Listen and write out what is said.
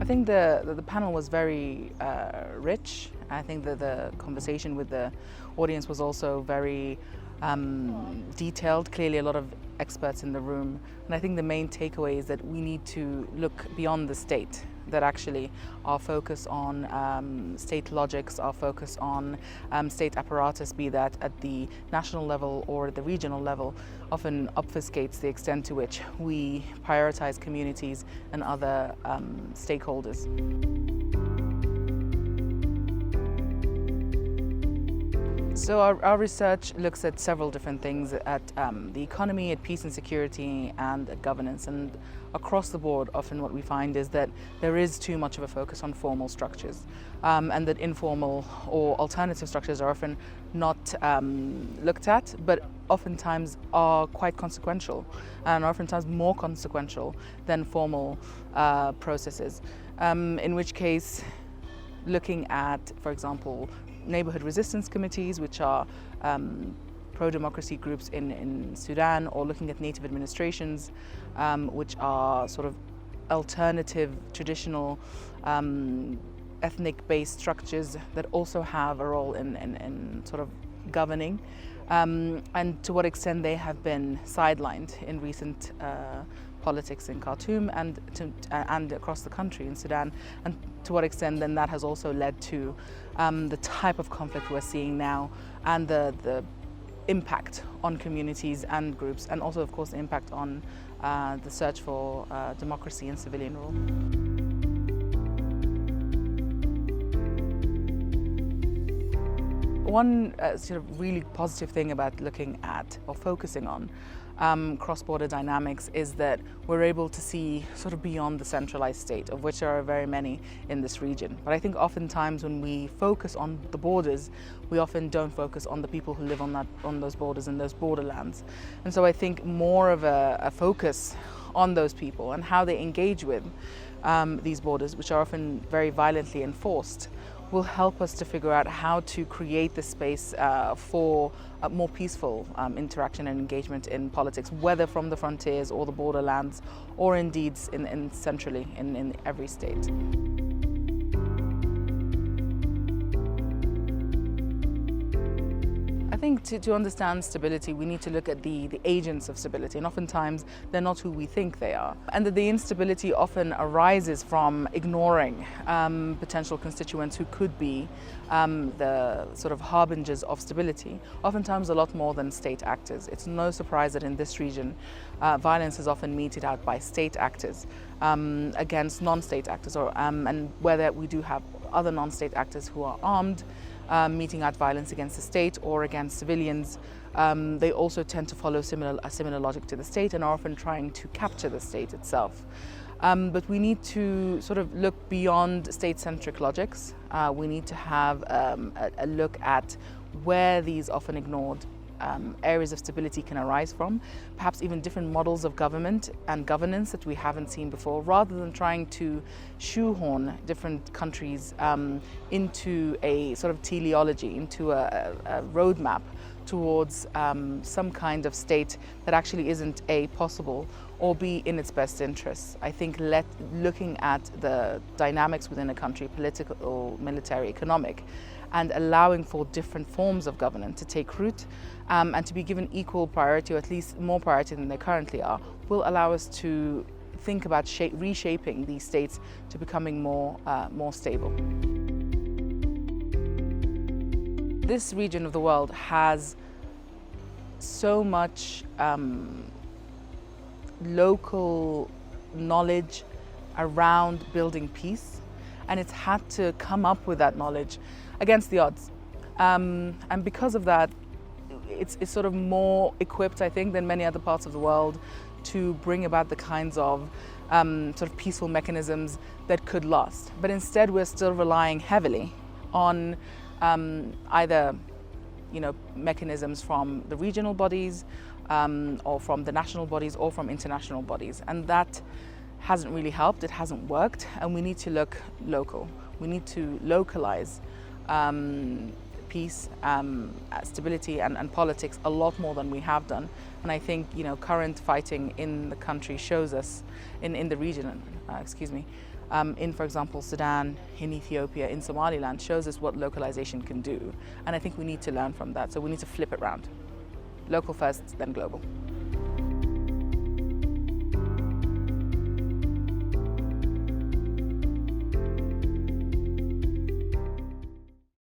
I think the panel was very rich. I think that the conversation with the audience was also very detailed. Clearly a lot of experts in the room. And I think the main takeaway is that we need to look beyond the state, that actually our focus on state logics, our focus on state apparatus, be that at the national level or at the regional level, often obfuscates the extent to which we prioritize communities and other stakeholders. So our research looks at several different things, at the economy, at peace and security, and at governance. And across the board, often what we find is that there is too much of a focus on formal structures, and that informal or alternative structures are often not looked at, but oftentimes are quite consequential, and oftentimes more consequential than formal processes. In which case, looking at, for example, neighborhood resistance committees, which are pro-democracy groups in Sudan, or looking at native administrations, which are sort of alternative, traditional, ethnic-based structures that also have a role in sort of governing, and to what extent they have been sidelined in recent politics in Khartoum and across the country in Sudan, and to what extent then that has also led to the type of conflict we're seeing now, and the impact on communities and groups, and also of course the impact on the search for democracy and civilian rule. One sort of really positive thing about looking at or focusing on cross-border dynamics is that we're able to see sort of beyond the centralized state, of which there are very many in this region. But I think oftentimes when we focus on the borders, we often don't focus on the people who live on those borders and those borderlands. And so I think more of a focus on those people and how they engage with these borders, which are often very violently enforced, will help us to figure out how to create the space for a more peaceful interaction and engagement in politics, whether from the frontiers or the borderlands, or indeed centrally in every state. I think to understand stability, we need to look at the agents of stability, and oftentimes they're not who we think they are. And that the instability often arises from ignoring potential constituents who could be the sort of harbingers of stability, oftentimes a lot more than state actors. It's no surprise that in this region, violence is often meted out by state actors against non-state actors, and whether we do have other non-state actors who are armed, meting out violence against the state or against civilians. They also tend to follow a similar logic to the state and are often trying to capture the state itself. But we need to sort of look beyond state-centric logics. We need to have a look at where these often ignored areas of stability can arise from, perhaps even different models of government and governance that we haven't seen before, rather than trying to shoehorn different countries into a sort of teleology, into a roadmap towards some kind of state that actually isn't A, possible, or B, in its best interests. I think looking at the dynamics within a country, political, military, economic, and allowing for different forms of governance to take root and to be given equal priority, or at least more priority than they currently are, will allow us to think about reshaping these states to becoming more stable. This region of the world has so much local knowledge around building peace, and it's had to come up with that knowledge against the odds. And because of that, it's sort of more equipped, I think, than many other parts of the world to bring about the kinds of sort of peaceful mechanisms that could last. But instead, we're still relying heavily on either mechanisms from the regional bodies or from the national bodies or from international bodies. And that hasn't really helped, it hasn't worked, and we need to look local. We need to localize peace, stability and politics a lot more than we have done. And I think, current fighting in the country shows us, in the region, in, for example, Sudan, in Ethiopia, in Somaliland, shows us what localization can do. And I think we need to learn from that. So we need to flip it around. Local first, then global.